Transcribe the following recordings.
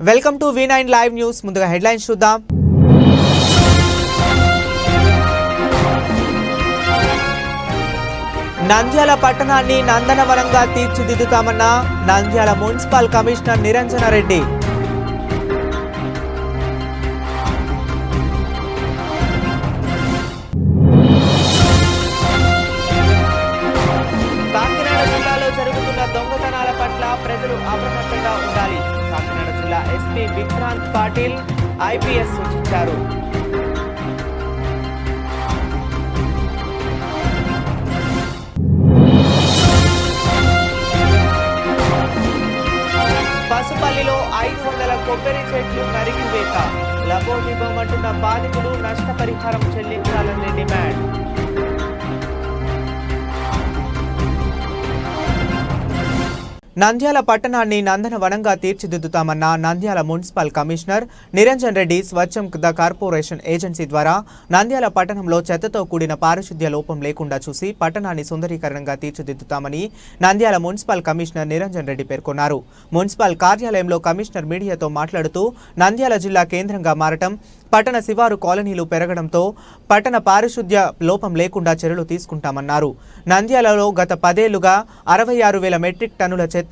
Welcome to V9 live news. ముందుగా headlines చూద్దాం. నంద్యాల పట్టణాన్ని నందనవనంగా తీర్చిదిద్దుతామన్న నంద్యాల మున్సిపల్ కమిషనర్ నిరంజన రెడ్డి. కాకినాడ జిల్లాలో జరుగుతున్న దొంగతనాల పట్ల ప్రజలు అప్రమత్తంగా ఉండాలి. కాకినాడ జిల్లా ఎస్పీ విక్రాంత్ పాటిల్ IPS సూచించారు. పసుపల్లిలో 500 కొబ్బరి చెట్లు నరికివేత. లబోదిబోమంటున్న బాధితులు నష్టపరిహారం చెల్లించాలని డిమాండ్. నంద్యాల పట్టణాన్ని నందనవనంగా తీర్చిదిద్దుతామన్న నంద్యాల మున్సిపల్ కమిషనర్ నిరంజన్ రెడ్డి స్వచ్ఛం ద కార్పొరేషన్ ఏజెన్సీ ద్వారా నంద్యాల పట్టణంలో చెత్తతో కూడిన పారిశుద్ధ్య లోపం లేకుండా చూసి పట్టణాన్ని సుందరీకరణంగా తీర్చిదిద్దుతామని నంద్యాల మున్సిపల్ కమిషనర్ నిరంజన్ రెడ్డి పేర్కొన్నారు. మున్సిపల్ కార్యాలయంలో కమిషనర్ మీడియాతో మాట్లాడుతూ నంద్యాల జిల్లా కేంద్రంగా మారటం, పట్టణ శివారు కాలనీలు పెరగడంతో పట్టణ పారిశుద్ధ్య లోపం లేకుండా చర్యలు తీసుకుంటామన్నారు. నంద్యాలలో గత 10 ఏళ్లుగా 66,000 మెట్రిక్ టన్నుల చెత్త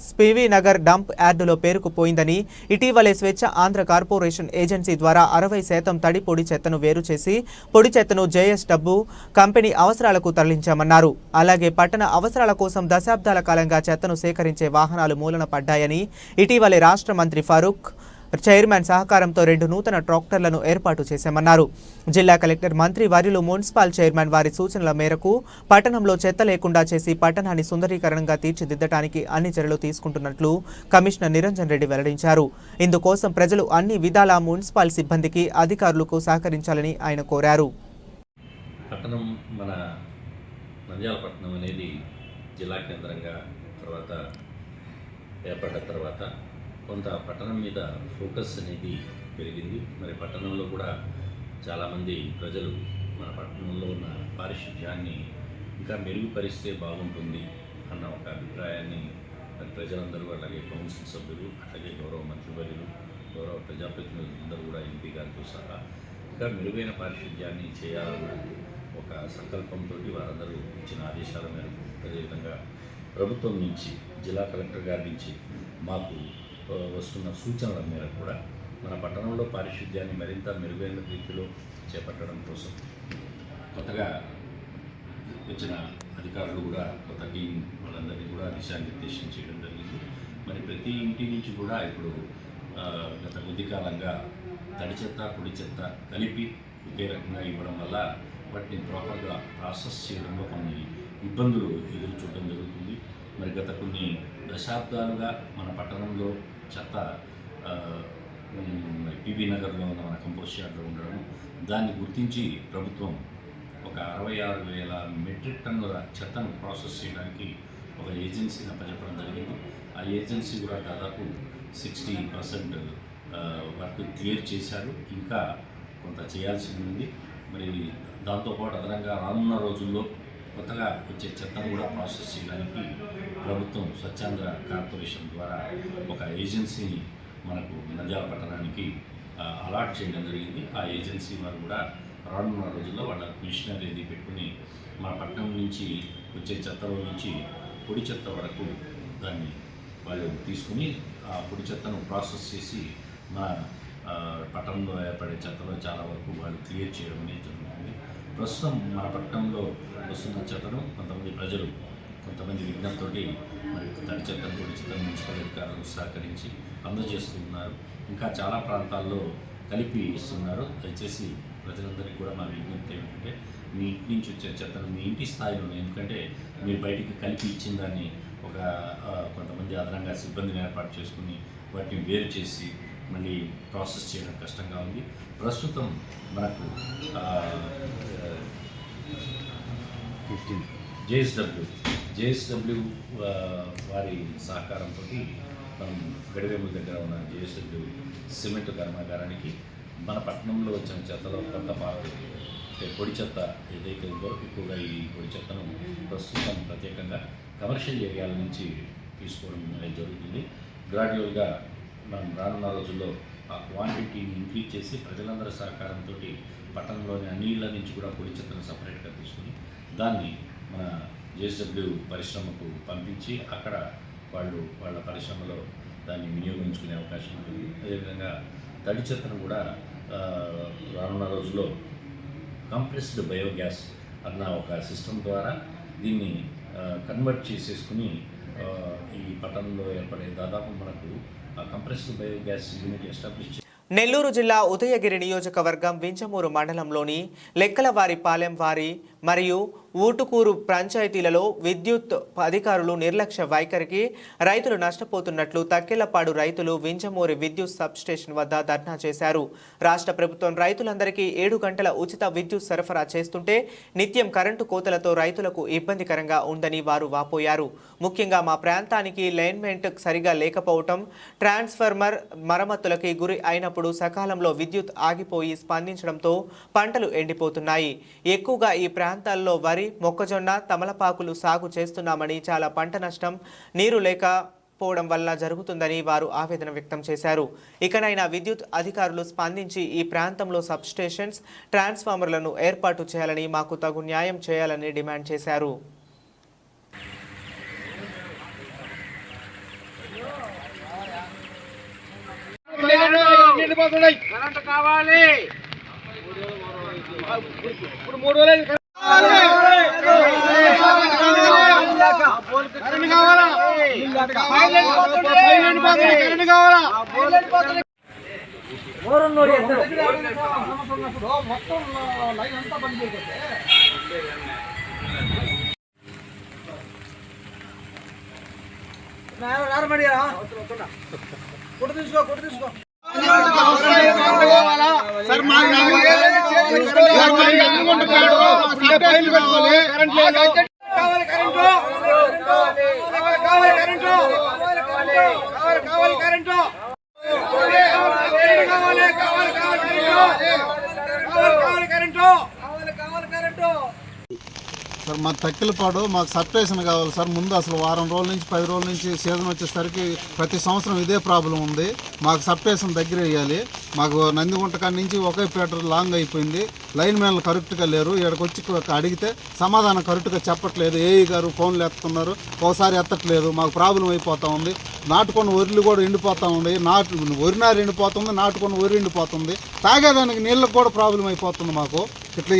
స్పీవీ నగర్ డంప్ యార్డులో పేరుకుపోయిందని, ఇటీవలే స్వచ్ఛ ఆంధ్ర కార్పొరేషన్ ఏజెన్సీ ద్వారా 60% తడి పొడి చెత్తను వేరు చేసి పొడి చెత్తను JSW కంపెనీ అవసరాలకు తరలించామన్నారు. అలాగే పట్టణ అవసరాల కోసం దశాబ్దాల కాలంగా చెత్తను సేకరించే వాహనాలు మూలన పడ్డాయని, ఇటీవలే రాష్ట్ర మంత్రి ఫరూక్ చైర్మన్ సహకారంతో 2 నూతన ట్రాక్టర్లను ఏర్పాటు చేశామన్నారు. జిల్లా కలెక్టర్ మంత్రి వర్యులు మున్సిపల్ చైర్మన్ వారి సూచనల మేరకు పట్టణంలో చెత్త లేకుండా చేసి పట్టణాన్ని సుందరీకరణంగా తీర్చిదిద్దడానికి అన్ని చర్యలు తీసుకుంటున్నట్లు కమిషనర్ నిరంజన్ రెడ్డి వెల్లడించారు. ఇందుకోసం ప్రజలు అన్ని విధాల మున్సిపల్ సిబ్బందికి, అధికారులకు సహకరించాలని ఆయన కోరారు. పట్టణం మన నంద్యాల పట్టణం అనేది జిల్లా కేంద్రంగా ఏర్పడ్డ తర్వాత కొంత పట్టణం మీద ఫోకస్ అనేది పెరిగింది. మరి పట్టణంలో కూడా చాలామంది ప్రజలు మన పట్టణంలో ఉన్న పారిశుధ్యాన్ని ఇంకా మెరుగుపరిస్తే బాగుంటుంది అన్న ఒక అభిప్రాయాన్ని మరి ప్రజలందరూ, అలాగే కౌన్సిల్ సభ్యులు, అలాగే గౌరవ మంత్రివర్యులు, గౌరవ ప్రజాప్రతినిధులందరూ కూడా ఎంపీ గారితో సహా ఇంకా మెరుగైన పారిశుధ్యాన్ని చేయాలన్న ఒక సంకల్పంతో వారందరూ ఇచ్చిన ఆదేశాల మేరకు, అదేవిధంగా ప్రభుత్వం నుంచి, జిల్లా కలెక్టర్ గారి నుంచి మాకు వస్తున్న సూచనల మేరకు కూడా మన పట్టణంలో పారిశుధ్యాన్ని మరింత మెరుగైన రీతిలో చేపట్టడం కోసం కొత్తగా వచ్చిన అధికారులు కూడా కొత్త టీం వాళ్ళందరినీ కూడా దిశానిర్దేశం చేయడం జరిగింది. మరి ప్రతి ఇంటి నుంచి కూడా ఇప్పుడు గత కొద్ది కాలంగా తడి చెత్త, పొడి చెత్త కలిపి ఒకే రకంగా ఇవ్వడం వల్ల వాటిని ప్రాపర్గా ప్రాసెస్ చేయడంలో కొన్ని ఇబ్బందులు ఎదురు చూడడం జరుగుతుంది. మరి గత కొన్ని దశాబ్దాలుగా మన పట్టణంలో చెత్త PB నగర్లో ఉన్న మన కంపోస్ట్ యార్డ్లో ఉండడం, దాన్ని గుర్తించి ప్రభుత్వం ఒక 66,000 మెట్రిక్ టన్నుల చెత్తను ప్రాసెస్ చేయడానికి ఒక ఏజెన్సీని అప్పచెప్పడం జరిగింది. ఆ ఏజెన్సీ కూడా దాదాపు 60% వర్క్ క్లియర్ చేశారు. ఇంకా కొంత చేయాల్సి ఉంది. మరి దాంతోపాటు అదనంగా రానున్న రోజుల్లో కొత్తగా వచ్చే చెత్తను కూడా ప్రాసెస్ చేయడానికి ప్రభుత్వం స్వచ్ఛాంధ్ర కార్పొరేషన్ ద్వారా ఒక ఏజెన్సీని మనకు నంద్యాల పట్టణానికి అలాట్ చేయడం జరిగింది. ఆ ఏజెన్సీ వారు కూడా రానున్న రోజుల్లో వాళ్ళ మిషనరీ ఇది పెట్టుకుని మన పట్టణం నుంచి వచ్చే చెత్తలో నుంచి పొడి చెత్త వరకు దాన్ని వాళ్ళు తీసుకుని ఆ పొడి చెత్తను ప్రాసెస్ చేసి మన పట్టణంలో ఏర్పడే చెత్తలో చాలా వరకు వాళ్ళు క్లియర్ చేయడం అనేది జరుగుతుంది. ప్రస్తుతం మన పట్టణంలో వస్తున్న చెత్తను కొంతమంది ప్రజలు, కొంతమంది విజ్ఞప్తితో మరి తడి చెత్తను, పొడి చెత్తను మున్సిపల్ అధికారులు సహకరించి అందజేస్తున్నారు. ఇంకా చాలా ప్రాంతాల్లో కలిపి ఇస్తున్నారు. దయచేసి ప్రజలందరికీ కూడా మా విజ్ఞప్తి ఏమిటంటే, మీ ఇంటి నుంచి వచ్చే చెత్తను మీ ఇంటి స్థాయిలోనే, ఎందుకంటే మీరు బయటికి కలిపి ఇచ్చిన దాన్ని ఒక కొంతమంది అదనంగా సిబ్బందిని ఏర్పాటు చేసుకుని వాటిని వేరు చేసి మళ్ళీ ప్రాసెస్ చేయడం కష్టంగా ఉంది. ప్రస్తుతం మనకు JSW వారి సహకారంతో మనం గడివేముల దగ్గర ఉన్న JSW సిమెంట్ కర్మాగారానికి మన పట్టణంలో వచ్చిన చెత్తలో కొంత పార్ట్ పొడి చెత్త ఏదైతే ఉందో, ఎక్కువగా ఈ పొడి చెత్తను ప్రస్తుతం ప్రత్యేకంగా కమర్షియల్ ఏరియాల నుంచి తీసుకోవడం అనేది జరుగుతుంది. గ్రాడ్యువల్గా మనం రానున్న రోజుల్లో ఆ క్వాంటిటీని ఇంక్రీజ్ చేసి ప్రజలందరి సహకారంతో పట్టణంలోని అన్ని ఇళ్ల నుంచి కూడా పొడి చెత్తను సపరేట్గా తీసుకుని దాన్ని మన జేఎస్డబ్ల్యూ పరిశ్రమకు పంపించి అక్కడ వాళ్ళ పరిశ్రమలో దాన్ని వినియోగించుకునే అవకాశం ఉంటుంది. అదేవిధంగా తడి చెత్తను కూడా రానున్న రోజుల్లో కంప్రెస్డ్ బయోగ్యాస్ అన్న ఒక సిస్టమ్ ద్వారా దీన్ని కన్వర్ట్ చేసేసుకుని ఈ పట్టణంలో ఏర్పడే దాదాపు మనకు compressed biogas unit establish. Nellore జిల్లా ఉదయగిరి నియోజకవర్గం వింజమూరు మండలంలోని లెక్కలవారిపాలెం వారి మరియు ఊటుకూరు పంచాయతీలలో విద్యుత్ అధికారులు నిర్లక్ష్య వైఖరికి రైతులు నష్టపోతున్నట్లు తక్కెళ్లపాడు రైతులు వింజమూరి విద్యుత్ సబ్స్టేషన్ వద్ద ధర్నా చేశారు. రాష్ట్ర ప్రభుత్వం రైతులందరికీ 7 గంటల ఉచిత విద్యుత్ సరఫరా చేస్తుంటే నిత్యం కరెంటు కోతలతో రైతులకు ఇబ్బందికరంగా ఉందని వారు వాపోయారు. ముఖ్యంగా మా ప్రాంతానికి లైన్మెంట్ సరిగా లేకపోవటం, ట్రాన్స్ఫార్మర్ మరమ్మతులకి గురి అయినప్పుడు సకాలంలో విద్యుత్ ఆగిపోయి స్పందించడంతో పంటలు ఎండిపోతున్నాయి. ఎక్కువగా ఈ ప్రాంతాల్లో వరి, మొక్కజొన్న, తమలపాకులు సాగు చేస్తున్నామని చాలా పంట నష్టం నీరు లేకపోవడం వల్ల జరుగుతుందని వారు ఆవేదన వ్యక్తం చేశారు. ఇకనైనా విద్యుత్ అధికారులు స్పందించి ఈ ప్రాంతంలో సబ్స్టేషన్స్, ట్రాన్స్ఫార్మర్లను ఏర్పాటు చేయాలని, మాకు తగు న్యాయం చేయాలని డిమాండ్ చేశారు. కరెంట్ కావాలి. ఇప్పుడు 3 రోజులు కరెంట్ కావాలా? కరెంట్ కావాలా? మొత్తం లైన్ అంతా బంద్ చేస్తే కొట్టు తీసుకో సార్ మా తక్కిలపాడు మాకు సబ్స్టేషన్ కావాలి సార్. ముందు అసలు వారం రోజుల నుంచి 10 రోజుల నుంచి సీజన్ వచ్చేసరికి ప్రతి సంవత్సరం ఇదే ప్రాబ్లం ఉంది. మాకు సబ్స్టేషన్ దగ్గర వేయాలి. మాకు నందిగుంట కాడి నుంచి ఒకే పీటర్ లాంగ్ అయిపోయింది. లైన్ మ్యాన్లు కరెక్ట్గా లేరు. ఇక్కడికి వచ్చి అడిగితే సమాధానం కరెక్ట్గా చెప్పట్లేదు. ఏఈ గారు ఫోన్లు ఎత్తుతున్నారు, ఒకసారి ఎత్తట్లేదు. మాకు ప్రాబ్లం అయిపోతూ ఉంది. నాటుకొని వరిలు కూడా ఎండిపోతూ ఉంది. వరినారు ఎండిపోతుంది, నాటుకొని వరి ఎండిపోతుంది. తాగేదానికి నీళ్ళకు కూడా ప్రాబ్లం అయిపోతుంది మాకు. ఇట్లా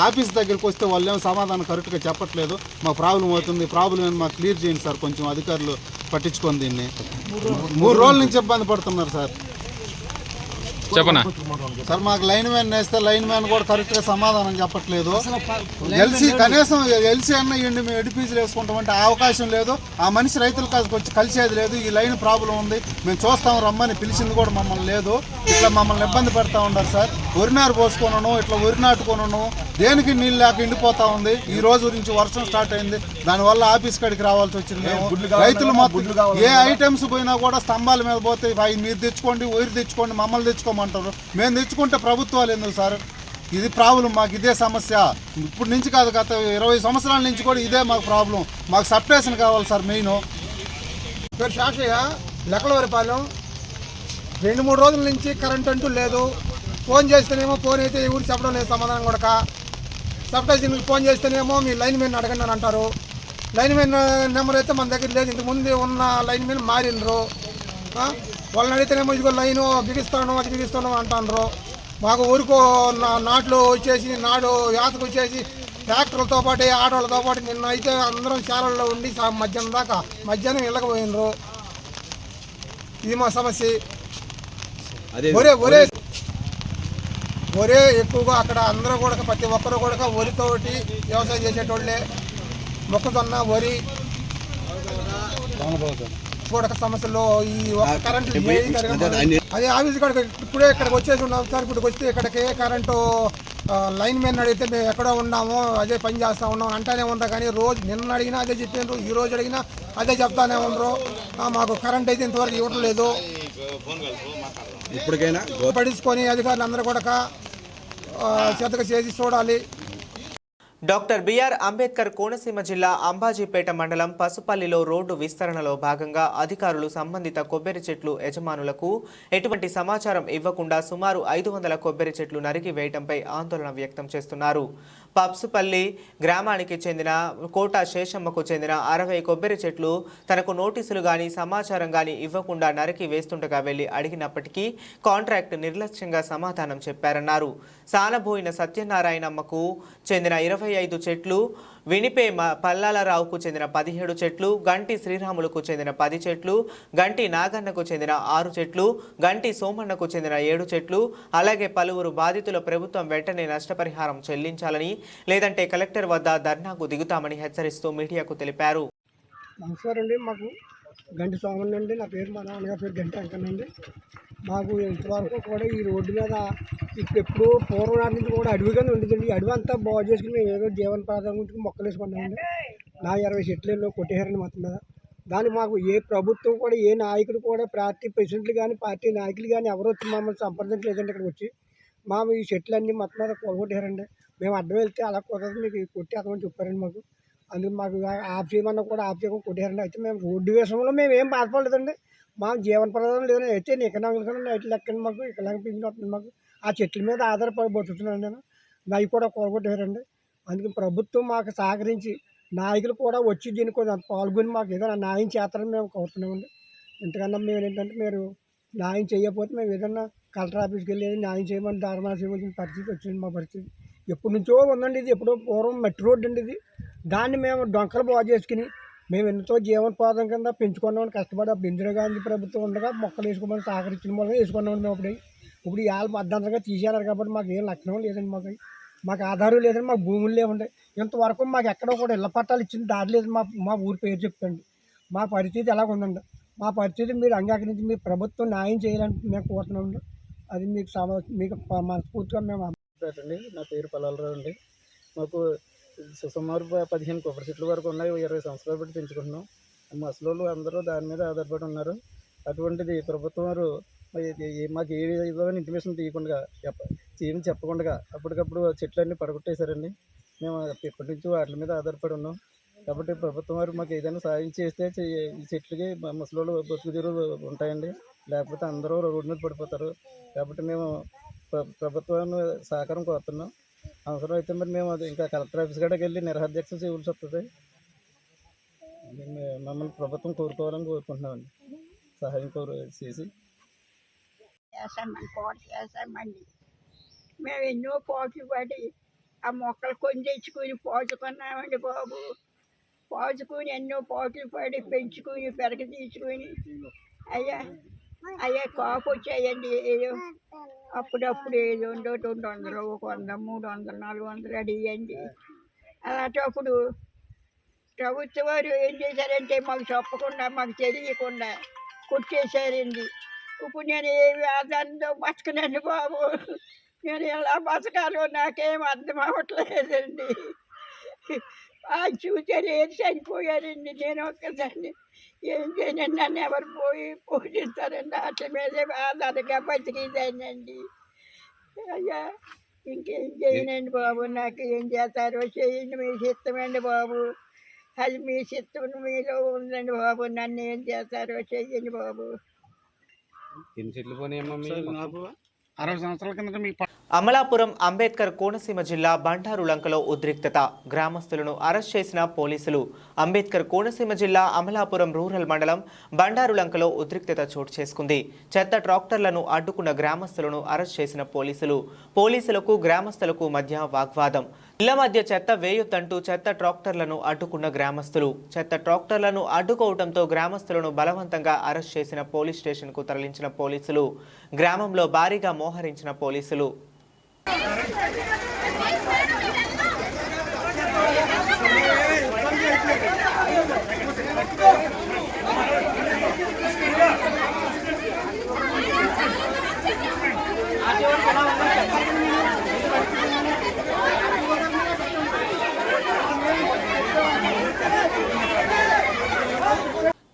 ఆఫీస్ దగ్గరికి వస్తే వాళ్ళు ఏమో సమాధానం కరెక్ట్గా చెప్పట్లేదు. మాకు ప్రాబ్లం అవుతుంది. ప్రాబ్లం ఏమి మాకు క్లియర్ చేయండి సార్. కొంచెం అధికారులు పట్టించుకొని దీన్ని 3 రోజుల నుంచి ఇబ్బంది పడుతున్నారు సార్. చెప్పనా సార్ మాకు లైన్ మ్యాన్ వేస్తే లైన్ మ్యాన్ కూడా కరెక్ట్గా సమాధానం చెప్పట్లేదు. ఎల్సీ కనీసం ఎల్సీ అన్న ఇవ్వండి, మేము ఎడిపీజీలు వేసుకుంటామంటే ఆ అవకాశం లేదు. ఆ మనిషి రైతులకు వచ్చి కలిసేది లేదు. ఈ లైన్ ప్రాబ్లం ఉంది, మేము చూస్తాం రమ్మని పిలిచింది కూడా మమ్మల్ని లేదు. ఇట్లా మమ్మల్ని ఇబ్బంది పెడతా ఉన్నారు సార్. వరినారు పోసుకొనను, ఇట్లా వరి నాటుకొనను, దేనికి నీళ్ళు లేక ఎండిపోతా ఉంది. ఈ రోజు నుంచి వర్షం స్టార్ట్ అయింది, దానివల్ల ఆఫీస్ కాడికి రావాల్సి వచ్చింది. మేము రైతులు మొత్తం ఏ ఐటమ్స్ పోయినా కూడా స్తంభాల మీద పోతే మీరు తెచ్చుకోండి, వరి తెచ్చుకోండి, మమ్మల్ని తెచ్చుకోమంటారు. మేము తెచ్చుకుంటే ప్రభుత్వాలు ఎందుకు సార్? ఇది ప్రాబ్లం మాకు, ఇదే సమస్య. ఇప్పుడు నుంచి కాదు, గత 20 సంవత్సరాల నుంచి కూడా ఇదే మాకు ప్రాబ్లం. మాకు సబ్స్టేషన్ కావాలి సార్. మెయిన్ పేరు శాషయ్య, లెక్కలవారిపాలెం. 2-3 రోజుల నుంచి కరెంట్ అంటూ లేదు. ఫోన్ చేస్తేనేమో ఫోన్ అయితే ఎవరు చెప్పడం లేదు సమాధానం కూడా. సబ్స్టేషన్కి ఫోన్ చేస్తేనేమో మీ లైన్ మెన్ అడగండి అని అంటారు. లైన్ మెన్ నెంబర్ అయితే మన దగ్గర లేదు. ఇంతకుముందు ఉన్న లైన్ మెన్ మారినరు. వాళ్ళని అడిగితేనేమో ఇదిగో లైను బిగిస్తాను, అది బిగిస్తాను అంటారు. మాకు ఊరుకో నాట్లు వచ్చేసి, నాడు యాతకు వచ్చేసి ట్రాక్టర్లతో పాటు ఆటోలతో పాటు నిన్న అయితే అందరం శాలల్లో ఉండి మధ్యాహ్నం దాకా మధ్యాహ్నం వెళ్ళకపోయినరు. ఇది మా సమస్య. ఒరే ఎక్కువగా అక్కడ అందరూ కూడా, ప్రతి ఒక్కరు కూడా వరితోటి వ్యవసాయం చేసేటోళ్ళే. మొక్కజొన్న, వరి కూడా సమస్యలో ఈ కరెంటు అదే ఆఫీస్ కాడికి ఇప్పుడే ఇక్కడికి వచ్చేసి ఉన్నాం సార్. ఇప్పటికి వస్తే ఇక్కడికి కరెంటు లైన్ మెన్ అడిగితే మేము ఎక్కడో ఉన్నాము, అదే పని చేస్తూ ఉన్నాం అంటానే ఉంటారు. కానీ రోజు నిన్న అడిగినా అదే చెప్పారు, ఈ రోజు అడిగినా అదే చెప్తానే ఉండరు. మాకు కరెంట్ అయితే ఇంతవరకు ఇవ్వడం లేదు. ఇప్పటికైనా పట్టించుకొని అధికారులు అందరూ కూడా చేతగా చేసి చూడాలి. డాక్టర్ బిఆర్ అంబేద్కర్ కోనసీమ జిల్లా అంబాజీపేట మండలం పసుపల్లిలో రోడ్డు విస్తరణలో భాగంగా అధికారులు సంబంధిత కొబ్బరి చెట్లు యజమానులకు ఎటువంటి సమాచారం ఇవ్వకుండా సుమారు 500 కొబ్బరి చెట్లు నరికి వేయడంపై ఆందోళన వ్యక్తం చేస్తున్నారు. పసుపల్లి గ్రామానికి చెందిన కోట శేషమ్మకు చెందిన 60 కొబ్బరి చెట్లు తనకు నోటీసులు గాని సమాచారం గాని ఇవ్వకుండా నరికి వేస్తుండగా వెళ్లి అడిగినప్పటికీ కాంట్రాక్ట్ నిర్లక్ష్యంగా సమాధానం చెప్పారన్నారు. సానబోయిన సత్యనారాయణమ్మకు చెందిన 25 చెట్లు, వినిపే పల్లాలరావుకు చెందిన 17 చెట్లు, గంటి శ్రీరాములకు చెందిన 10 చెట్లు, గంటి నాగన్నకు చెందిన 6 చెట్లు, గంటి సోమన్నకు చెందిన 7 చెట్లు, అలాగే పలువురు బాధితుల ప్రభుత్వం వెంటనే నష్టపరిహారం చెల్లించాలని లేదంటే కలెక్టర్ వద్ద ధర్నాకు దిగుతామని హెచ్చరిస్తూ మీడియాకు తెలిపారు. నమస్కారం అండి. మాకు గంటి సోమన్ అండి. నా పేరు మా నాన్నగారి పేరు గంటి అంకన్ అండి. మాకు ఇంతవరకు కూడా ఈ రోడ్డు మీద ఎప్పుడూ పూర్వం నాటి నుంచి కూడా అడవిగానే ఉండేదండి. ఈ అడవి అంతా బాగు చేసుకుని మేము ఏదో జీవనోపాధి గురించి మొక్కలు వేసుకున్నామండి. నా 20 చెట్లు కొట్టేశారండి మొత్తం మీద. దానికి మాకు ఏ ప్రభుత్వం కూడా ఏ నాయకుడు కూడా పార్టీ ప్రెసిడెంట్లు కానీ పార్టీ నాయకులు కానీ ఎవరు వచ్చి మమ్మల్ని సంప్రదించలేదండి. ఇక్కడికి వచ్చి మాకు ఈ చెట్లన్నీ మొత్తం మీద కొలగొట్టారండి. మేము అడ్డం వెళ్తే అలా కుదరదు, మీకు కొట్టి అతమని చెప్పారండి మాకు. అందుకు మాకు ఆఫ్ చేయమన్నా కూడా ఆఫ్ చేయకుండా కొట్టేయారండి. అయితే మేము రోడ్డు విషయంలో మేము ఏం బాధపడలేదండి. మాకు జీవనోపాధి లేదని అయితే ఎకనామికల్ నైట్లు లెక్కని మాకు ఇక్కడ పింఛన్ వస్తుంది. మాకు ఆ చెట్ల మీద ఆధారపడి బతుకుతున్నాను నేను. అవి కూడా కొలగొట్టారండి. అందుకే ప్రభుత్వం మాకు సహకరించి నాయకులు కూడా వచ్చి దీనికి కొంచెం పాల్గొని మాకు ఏదైనా న్యాయం చేస్తారని మేము కోరుతున్నామండి. ఇంతకన్నా మేము ఏంటంటే మీరు న్యాయం చేయకపోతే మేము ఏదన్నా కలెక్టర్ ఆఫీస్కి వెళ్ళి న్యాయం చేయమని ధర్నా చేయవలసిన పరిస్థితి వచ్చింది. మా పరిస్థితి ఎప్పటి నుంచో ఉందండి. ఇది ఎప్పుడో పూర్వం మట్టి రోడ్డు అండి ఇది. దాన్ని మేము డొంకలు బాగు చేసుకుని మేము ఎంతో జీవనోపాధం కింద పెంచుకున్నామని కష్టపడి అప్పుడు ఇందిరాగాంధీ ప్రభుత్వం ఉండగా మొక్కలు వేసుకోమని సహకరించిన మూలంగా వేసుకున్నామండి. మేము ఇప్పుడు ఇవాళ మధ్యంతరంగా తీసేయాలి కాబట్టి మాకు ఏం లక్షణం లేదండి. మాకు ఆధారం లేదండి. మాకు భూములు లేవండి. ఇంతవరకు మాకు ఎక్కడో కూడా ఇళ్ల పట్టాలు ఇచ్చిన దారి లేదు. మా ఊరి పేరు చెప్తండి. మా పరిస్థితి ఎలాగ ఉందండి. మా పరిస్థితి మీరు అంగీకరించి మీ ప్రభుత్వం న్యాయం చేయాలని మేము కోరుతున్నామండి. అది మీకు మనస్ఫూర్తిగా మేము అండి. నా పేరు పల్లాలరావు అండి. మాకు సుమారు 15 కొబ్బరి చెట్ల వరకు ఉన్నాయి. 20 సంవత్సరాలు బట్టి పెంచుకుంటున్నాం. మసలోళ్ళు అందరూ దాని మీద ఆధారపడి ఉన్నారు. అటువంటిది ప్రభుత్వం వారు మాకు ఏ విధమైన ఇంటిమేషన్ తీయకుండా ఏమి చెప్పకుండా అప్పటికప్పుడు చెట్లన్నీ పడగొట్టేశారండి. మేము ఎప్పటి నుంచో వాటి మీద ఆధారపడి ఉన్నాం. కాబట్టి ప్రభుత్వం వారు మాకు ఏదైనా సాయం చేస్తే ఈ చెట్లకి ముసలోళ్ళు బతుకు తెరువు ఉంటాయండి. లేకపోతే అందరూ రోడ్డు మీద పడిపోతారు. కాబట్టి మేము ప్రభుత్వాన్ని సహకారం కోరుతున్నాం. అవసరం అయితే మరి మేము ఇంకా కలెక్టర్ ఆఫీస్ కాడికి వెళ్ళి నిరహాధ్యక్ష చేయవలసి వస్తుంది. మమ్మల్ని ప్రభుత్వం కోరుకోవాలని కోరుకుంటున్నామండి. సహాయం చేసి చేసామండి. మేము ఎన్నో పోట్లు పడి ఆ మొక్కలు కొని తెచ్చుకుని పోచుకున్నామండి బాబు. పోచుకుని ఎన్నో పోట్లు పడి పెంచుకుని పెరగ తీసుకుని అయ్యా కాపు వచ్చాయండి. ఏదో అప్పుడప్పుడు ఏదో 200, 100, 300, 400 అడిగండి. అలాంటప్పుడు ప్రభుత్వం వారు ఏం చేశారంటే మాకు చెప్పకుండా మాకు తెలియకుండా కొట్టేశారండి. ఇప్పుడు నేను ఏమి ఆధారంతో బతకనండి బాబు. నేను ఎలా బతకాలో నాకేం అర్థం అవ్వట్లేదండి. చూసారు ఏది చనిపోయారండి. నేను ఒక్కసారి ఏం చేయనండి. నన్ను ఎవరు పోషిస్తారండి. వాటి మీదే ఆధారంగా బతికిదానండి. అయ్యా ఇంకేం చేయనండి బాబు. నాకు ఏం చేస్తారో చేయండి. మీ చిత్తమండి బాబు. అది మీ చిత్తం మీలో ఉందండి బాబు. నన్ను ఏం చేస్తారో చెయ్యండి బాబు. ఎన్ని చెట్లు పోయినాయమ్మా? 60 సంవత్సరాల కింద అమలాపురం అంబేద్కర్ కోనసీమ జిల్లా బండారులంకలో ఉద్రిక్తత. గ్రామస్తులను అరెస్ట్ చేసిన పోలీసులు. అంబేద్కర్ కోనసీమ జిల్లా అమలాపురం రూరల్ మండలం బండారులంకలో ఉద్రిక్తత చోటు చేసుకుంది. చెత్త ట్రాక్టర్లను అడ్డుకున్న గ్రామస్తులను అరెస్ట్ చేసిన పోలీసులకు గ్రామస్తులకు మధ్య వాగ్వాదం. ఇళ్ల మధ్య చెత్త వేయొద్దంటూ చెత్త ట్రాక్టర్లను అడ్డుకున్న గ్రామస్తులు. చెత్త ట్రాక్టర్లను అడ్డుకోవడంతో గ్రామస్తులను బలవంతంగా అరెస్ట్ చేసిన పోలీస్ స్టేషన్కు తరలించిన పోలీసులు. గ్రామంలో భారీగా మోహరించిన పోలీసులు.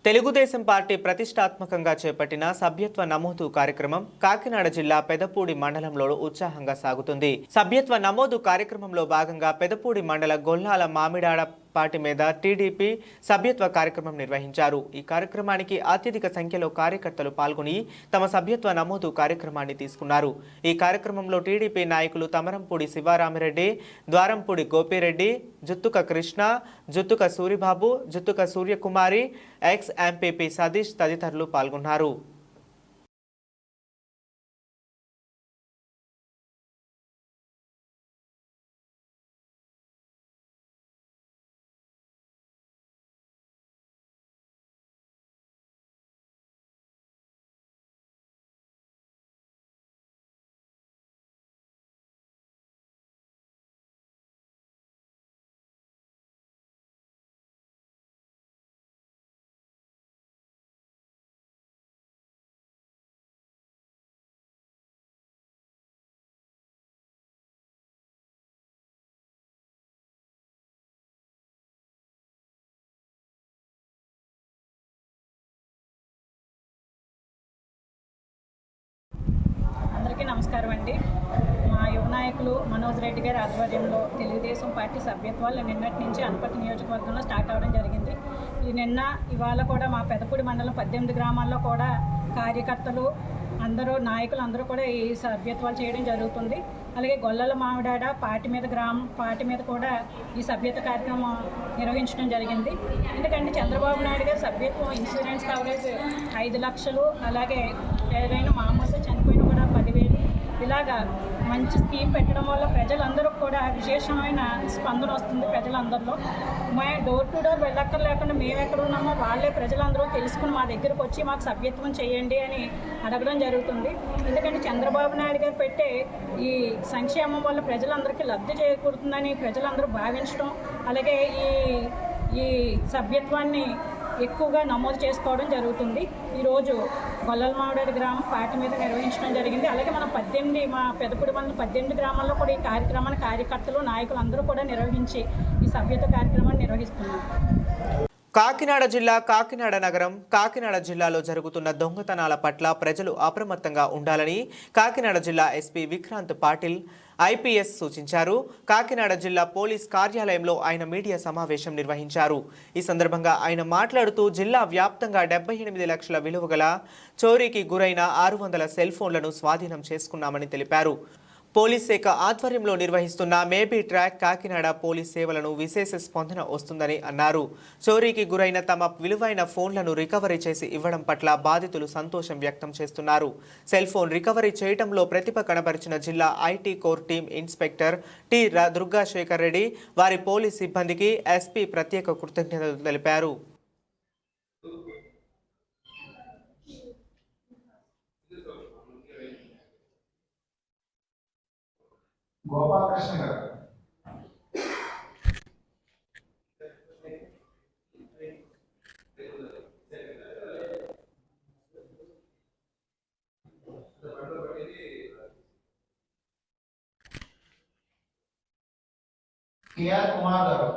తెలుగుదేశం పార్టీ ప్రతిష్టాత్మకంగా చేపట్టిన సభ్యత్వ నమోదు కార్యక్రమం కాకినాడ జిల్లా పెదపూడి మండలంలో ఉత్సాహంగా సాగుతుంది. సభ్యత్వ నమోదు కార్యక్రమంలో భాగంగా పెదపూడి మండల గొల్లాల మామిడాడ పార్టీ మీద టీడీపీ సభ్యత్వ కార్యక్రమం నిర్వహించారు. ఈ కార్యక్రమానికి అత్యధిక సంఖ్యలో కార్యకర్తలు పాల్గొని తమ సభ్యత్వ నమోదు కార్యక్రమాన్ని తీసుకున్నారు. ఈ కార్యక్రమంలో టీడీపీ నాయకులు తమరంపూడి శివరామిరెడ్డి, ద్వారంపూడి గోపిరెడ్డి, జుత్తుక కృష్ణ, జుత్తుక సూరిబాబు, జుత్తుక సూర్యకుమారి, ఎక్స్ ఎంపీపీ సతీష్ తదితరులు పాల్గొన్నారు. అందరికీ నమస్కారం అండి. మా యువ నాయకులు మనోజ్ రెడ్డి గారి ఆధ్వర్యంలో తెలుగుదేశం పార్టీ సభ్యత్వాలు నిన్నటి నుంచి అనపర్తి నియోజకవర్గంలో స్టార్ట్ అవ్వడం జరిగింది. ఇవాళ కూడా మా పెదపూడి మండలం 18 గ్రామాల్లో కూడా కార్యకర్తలు నాయకులు అందరూ కూడా ఈ సభ్యత్వాలు చేయడం జరుగుతుంది. అలాగే గొల్లల మామిడాడ పార్టీ మీద కూడా ఈ సభ్యత కార్యక్రమం నిర్వహించడం జరిగింది. ఎందుకంటే చంద్రబాబు నాయుడు గారి సభ్యత్వం ఇన్సూరెన్స్ కవరేజ్ 5 లక్షలు, అలాగే ఏదైనా మామూలుగా చనిపోయిన కూడా 10,000 ఇలాగా మంచి స్కీమ్ పెట్టడం వల్ల ప్రజలందరూ కూడా విశేషమైన స్పందన వస్తుంది. ప్రజలందరిలో డోర్ టు డోర్ వెళ్ళక్కర్లేకుండా మేము ఎక్కడ ఉన్నామో వాళ్ళే ప్రజలందరూ తెలుసుకుని మా దగ్గరకు వచ్చి మాకు సభ్యత్వం చేయండి అని అడగడం జరుగుతుంది. ఎందుకంటే చంద్రబాబు నాయుడు గారు పెట్టే ఈ సంక్షేమం వల్ల ప్రజలందరికీ లబ్ధి చేకూరుతుందని ప్రజలందరూ భావించడం, అలాగే ఈ సభ్యత్వాన్ని ఎక్కువగా నమోదు చేసుకోవడం జరుగుతుంది. ఈరోజు గొల్లల మామిడాడ గ్రామం పార్టీ మీద నిర్వహించడం జరిగింది. అలాగే మా పెదపూడి మండలం 18 గ్రామాల్లో కూడా ఈ కార్యక్రమాన్ని కార్యకర్తలు నాయకులు అందరూ కూడా నిర్వహించి ఈ సభ్యత కార్యక్రమాన్ని నిర్వహిస్తున్నారు. కాకినాడ జిల్లా కాకినాడ నగరం కాకినాడ జిల్లాలో జరుగుతున్న దొంగతనాల పట్ల ప్రజలు అప్రమత్తంగా ఉండాలని కాకినాడ జిల్లా ఎస్పీ విక్రాంత్ పాటిల్ ఐపీఎస్ సూచించారు. కాకినాడ జిల్లా పోలీస్ కార్యాలయంలో ఆయన మీడియా సమావేశం నిర్వహించారు. ఈ సందర్భంగా ఆయన మాట్లాడుతూ జిల్లా వ్యాప్తంగా 78 లక్షల విలువ గల చోరీకి గురైన 600 సెల్ ఫోన్లను స్వాధీనం చేసుకున్నామని తెలిపారు. పోలీస్ శాఖ ఆధ్వర్యంలో నిర్వహిస్తున్న మేబీ ట్రాక్ కాకినాడ పోలీస్ సేవలను విశేష స్పందన వస్తుందని అన్నారు. చోరీకి గురైన తమ విలువైన ఫోన్లను రికవరీ చేసి ఇవ్వడం పట్ల బాధితులు సంతోషం వ్యక్తం చేస్తున్నారు. సెల్ ఫోన్ రికవరీ చేయడంలో ప్రతిభ కనబరిచిన జిల్లా IT core team inspector T Durgasekhar Reddy, వారి పోలీస్ సిబ్బందికి ఎస్పీ ప్రత్యేక కృతజ్ఞతలు తెలిపారు. గోపాలకృష్ణ గారు కేఆర్ కుమార్ గారు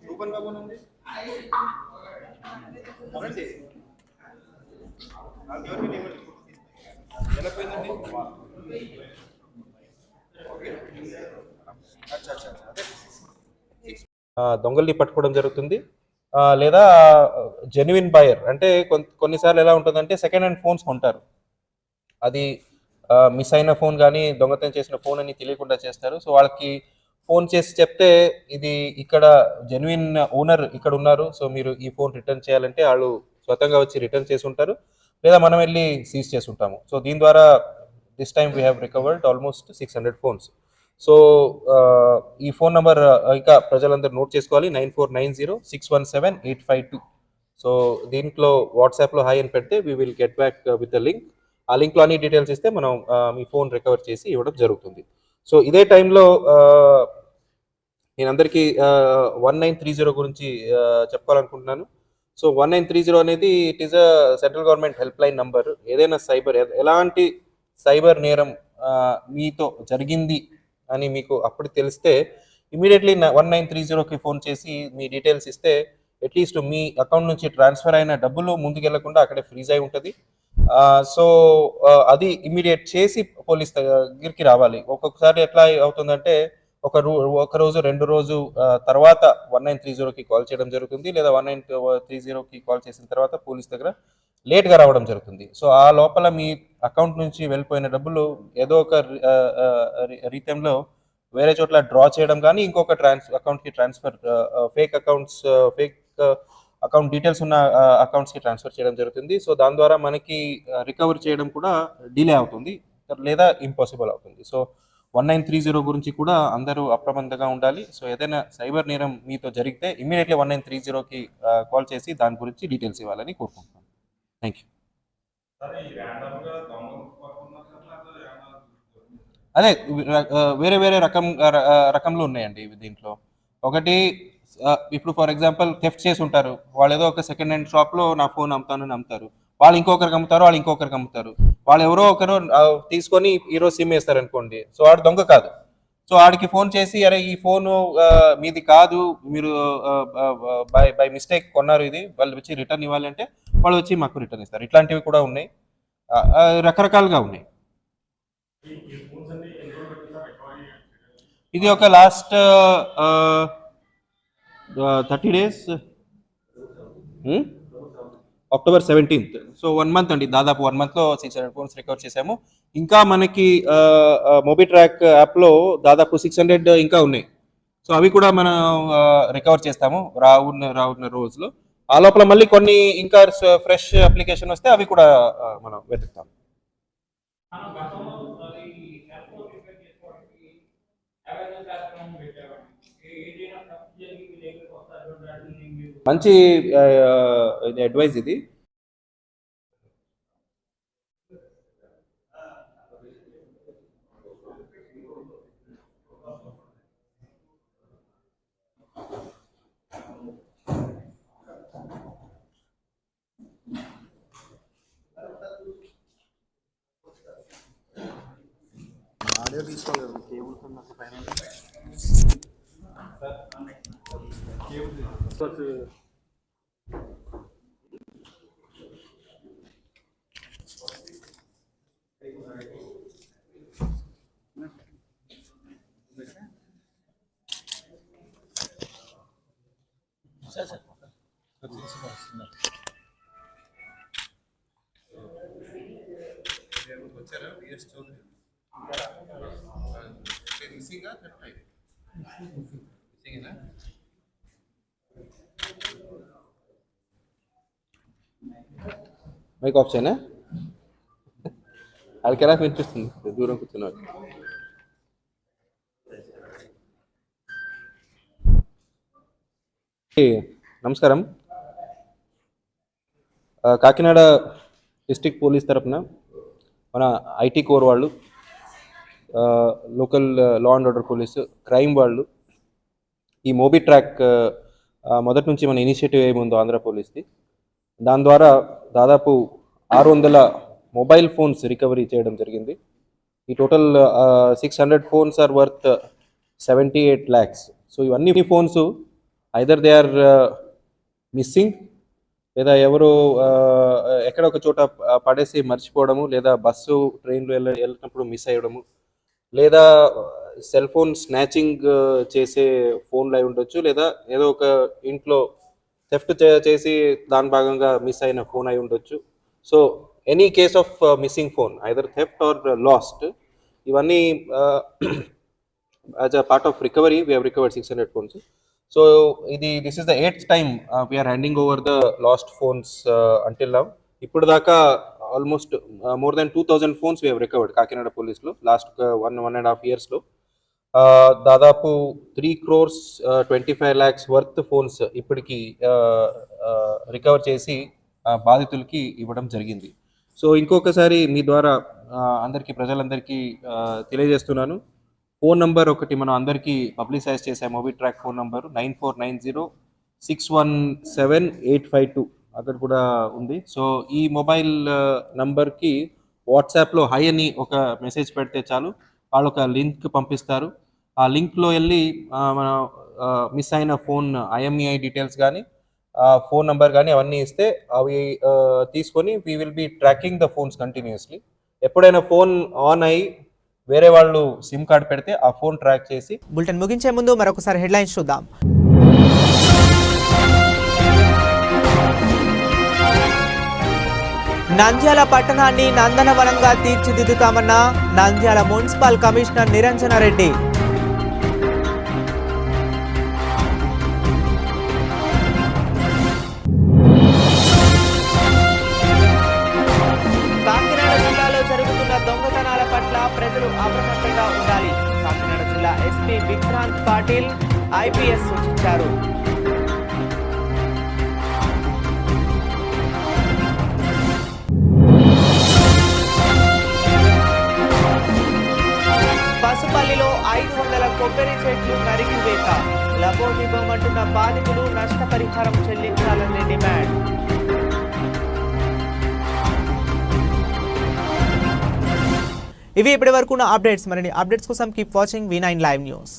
రూపన్ బాబు నుండి దొంగల్ని పట్టుకోవడం జరుగుతుంది. లేదా జెన్యున్ బయర్ అంటే కొన్నిసార్లు ఎలా ఉంటుందంటే సెకండ్ హ్యాండ్ ఫోన్స్ కొంటారు. అది మిస్ అయిన ఫోన్ కానీ దొంగతనం చేసిన ఫోన్ అని తెలియకుండా చేస్తారు. సో వాళ్ళకి ఫోన్ చేసి చెప్తే ఇది ఇక్కడ జెన్యున్ ఓనర్ ఇక్కడ ఉన్నారు, సో మీరు ఈ ఫోన్ రిటర్న్ చేయాలంటే వాళ్ళు స్వతంగా వచ్చి రిటర్న్ చేసి ఉంటారు, లేదా మనం వెళ్ళి సీజ్ చేసి ఉంటాము. సో దీని ద్వారా this time we have recovered almost 600 phones. So ఈ ఫోన్ నెంబర్ ఇంకా ప్రజలందరూ నోట్ చేసుకోవాలి, 9490617852. సో దీంట్లో వాట్సాప్లో హాయ్ అని పెడితే we will get back with the link. ఆ లింక్లో అన్ని డీటెయిల్స్ ఇస్తే మనం మీ ఫోన్ రికవర్ చేసి ఇవ్వడం జరుగుతుంది. సో ఇదే టైంలో నేను అందరికీ 1930 గురించి చెప్పాలనుకుంటున్నాను. సో 1930 అనేది it is a central government help line number. ఏదైనా ఎలాంటి సైబర్ నేరం మీతో జరిగింది అని మీకు అప్పుడు తెలిస్తే ఇమీడియట్లీ 1930కి ఫోన్ చేసి మీ డీటెయిల్స్ ఇస్తే అట్లీస్ట్ మీ అకౌంట్ నుంచి ట్రాన్స్ఫర్ అయిన డబ్బులు ముందుకెళ్లకుండా అక్కడే ఫ్రీజ్ అయి ఉంటుంది. సో అది ఇమీడియట్ చేసి పోలీస్ దగ్గరికి రావాలి. ఒక్కొక్కసారి ఎట్లా అవుతుందంటే ఒక రోజు 2 రోజు తర్వాత 1930కి కాల్ చేయడం జరుగుతుంది, లేదా 1930కి కాల్ చేసిన తర్వాత పోలీస్ దగ్గర లేట్గా రావడం జరుగుతుంది. సో ఆ లోపల మీ అకౌంట్ నుంచి వెళ్ళిపోయిన డబ్బులు ఏదో ఒక రీతంలో వేరే చోట్ల డ్రా చేయడం కానీ ఇంకొక అకౌంట్కి ట్రాన్స్ఫర్, ఫేక్ అకౌంట్ డీటెయిల్స్ ఉన్న అకౌంట్స్కి ట్రాన్స్ఫర్ చేయడం జరుగుతుంది. సో దాని ద్వారా మనకి రికవర్ చేయడం కూడా డిలే అవుతుంది లేదా ఇంపాసిబుల్ అవుతుంది. సో 1930 గురించి కూడా అందరూ అప్రమత్తంగా ఉండాలి. సో ఏదైనా సైబర్ నేరం మీతో జరిగితే ఇమీడియట్లీ 1930కి కాల్ చేసి దాని గురించి డీటెయిల్స్ ఇవ్వాలని కోరుకుంటున్నాను. Thank you. అదే వేరే వేరే రకంలో ఉన్నాయండి దీంట్లో. ఒకటి ఇప్పుడు ఫర్ ఎగ్జాంపుల్ థెఫ్ట్ చేసి ఉంటారు, వాళ్ళు ఏదో ఒక సెకండ్ హ్యాండ్ షాప్లో నా ఫోన్ అమ్ముతానని అమ్ముతారు, వాళ్ళు ఇంకొకరికి అమ్ముతారు, వాళ్ళు ఇంకొకరికి అమ్ముతారు, వాళ్ళు ఎవరో ఒకరు తీసుకొని ఈరోజు సిమ్ వేస్తారు అనుకోండి. సో వాడు దొంగ కాదు. సో వాడికి ఫోన్ చేసి అరే ఈ ఫోను మీది కాదు, మీరు బై మిస్టేక్ కొన్నారు, ఇది వాళ్ళు వచ్చి రిటర్న్ ఇవ్వాలి అంటే వాళ్ళు వచ్చి మాకు రిటర్న్ ఇస్తారు. ఇట్లాంటివి కూడా ఉన్నాయి, రకరకాలుగా ఉన్నాయి. ఇది ఒక last 30 days, October 17th. So 1 month అండి, దాదాపు 1 monthలో 600 ఫోన్స్ రికవర్ చేసాము. ఇంకా మనకి మోబిట్రాక్ యాప్లో దాదాపు 600 ఇంకా ఉన్నాయి. సో అవి కూడా మనం రికవర్ చేస్తాము రావున్న రోజులో. ఆ లోపల మళ్ళీ కొన్ని ఇంకా ఫ్రెష్ అప్లికేషన్ వస్తే అవి కూడా మనం వెతుకుతాము. మంచి అడ్వైజ్ ఇది. ఆడియో తీసుకోలేదు, కేబుల్ పైన వచ్చారా BS Chaudhary missing mike off చేయనా? వాళ్ళకి ఎలా వినిపిస్తుంది దూరం కూర్చున్నారు? నమస్కారం. కాకినాడ డిస్ట్రిక్ట్ పోలీస్ తరఫున మన ఐటీ కోర్ వాళ్ళు, local law and order police, crime వాళ్ళు, ఈ మోబిట్రాక్ మొదటి నుంచి మన ఇనిషియేటివ్ ఏముందో ఆంధ్ర పోలీస్ది, దాని ద్వారా దాదాపు 600 మొబైల్ ఫోన్స్ రికవరీ చేయడం జరిగింది. ఈ total 600 phones are worth 78 lakhs. So ఇవన్నీ phones either they are missing, లేదా ఎవరో ఎక్కడ ఒక చోట పడేసి మర్చిపోవడము, లేదా బస్సు ట్రైన్లో వెళ్ళినప్పుడు మిస్ అయ్యడము, లేదా సెల్ ఫోన్ స్నాచింగ్ చేసే ఫోన్లు అయి ఉండొచ్చు, లేదా ఏదో ఒక ఇంట్లో థెఫ్ట్ చేసి దాని భాగంగా మిస్ అయిన ఫోన్ అయి ఉండొచ్చు. So any case of missing phone, either theft or lost, ఇవన్నీ as a part of recovery we have recovered 600 phones. So this is the 8th time we are handing over the lost phones until now. ఇప్పుడు దాకా almost more than 2000 phones we have recovered Kakinada పోలీస్లో last 1.5 yearsలో. దాదాపు 3.25 crores worth phones ఇప్పటికి recover చేసి బాధితులకి ఇవ్వడం జరిగింది. సో ఇంకొకసారి మీ ద్వారా ప్రజలందరికీ తెలియజేస్తున్నాను, ఫోన్ నంబర్ ఒకటి మనం అందరికీ పబ్లిసైజ్ చేసే మొబైల్ ట్రాక్ ఫోన్ నంబరు 9490617852 అక్కడ కూడా ఉంది. సో ఈ మొబైల్ నంబర్కి వాట్సాప్లో హై అని ఒక మెసేజ్ పెడితే చాలు, వాళ్ళు ఒక లింక్ పంపిస్తారు. ఆ లింక్లో వెళ్ళి మన మిస్ అయిన ఫోన్ IMEI డీటెయిల్స్ కానీ ఫోన్ నంబర్ కానీ అవన్నీ ఇస్తే అవి తీసుకొని we will be tracking the phones continuously. ఎప్పుడైనా ఫోన్ ఆన్ అయ్యి వేరే వాళ్ళు సిమ్ కార్డ్ పెడితే ఆ ఫోన్ ట్రాక్ చేసి. బులెటిన్ ముగించే ముందు మరొకసారి హెడ్లైన్స్ చూద్దాం. నంద్యాల పట్టణాన్ని నందనవనంగా తీర్చిదిద్దుతామన్న నంద్యాల మున్సిపల్ కమిషనర్ నిరంజన రెడ్డి. కాకినాడ జిల్లాలో జరుగుతున్న దొంగతనాల పట్ల ప్రజలు అప్రమత్తంగా ఉండాలి. కాకినాడ జిల్లా ఎస్పీ విక్రాంత్ పాటిల్ IPS సూచించారు. పసుపల్లిలో 500 కొబ్బరి చెట్లు నరికివేత, లబోదిబోమంటున్న బాధితులు నష్టపరిహారం చెల్లించాలని డిమాండ్. ఇవి ఇప్పటి వరకు ఉన్న అప్డేట్స్. మరిన్ని అప్డేట్స్ కోసం keep watching V9 Live News.